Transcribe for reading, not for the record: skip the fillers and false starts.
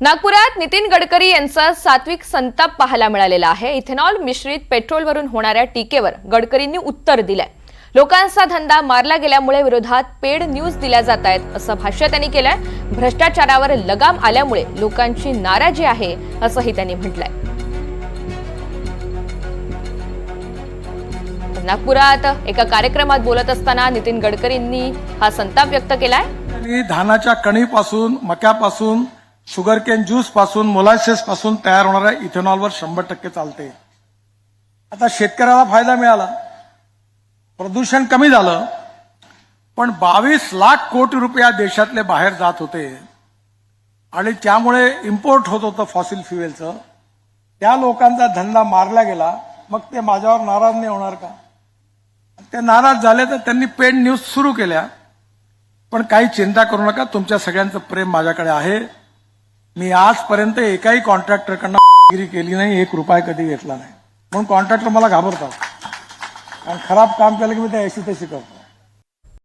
नागपुरात नितीन गडकरी यांचा सात्विक संताप पाहायला मिळालेला आहे। इथेनॉल मिश्रित पेट्रोलवरून होणाऱ्या टीकेवर गडकरींनी उत्तर दिलंय। लोकांचा धंदा मारला गेल्यामुळे विरोधात पेड न्यूज दिल्या जात आहेत असं भाष्य त्यांनी केलंय। भ्रष्टाचारावर लगाम आल्यामुळे लोकांची नाराजी आहे असंही त्यांनी म्हटलंय। नागपुरात एका कार्यक्रमात बोलत असताना नितीन गडकरींनी हा संताप व्यक्त केलाय। धानाच्या कणीपासून मक्यापासून शुगर केन ज्यूस पासून मोलासेस पासून तयार होणाऱ्या इथेनॉलवर 100% चालते। आता शेतकऱ्याला फायदा मिळाला, प्रदूषण कमी झालं, पण 22 लाख कोटी रुपये देशातले बाहेर जात होते आणि त्यामुळे इम्पोर्ट होत होतं फॉसिल फ्युएलचं। त्या लोकांचा धंदा मारला गेला, मग ते माझ्यावर नाराज नाही होणार का? ते नाराज झाले तर त्यांनी पेड न्यूज सुरू केल्या। पण काही चिंता करू नका, तुमच्या सगळ्यांचं प्रेम माझ्याकडे आहे। मी आजपर्यंत एकाही कॉन्ट्रॅक्टरकडनं गिरी केली नाही, 1 रुपया कधी घेतला नाही, म्हणून कॉन्ट्रॅक्टर मला घाबरतात आणि खराब काम केलं की मी ते ऐशी तशी करतो।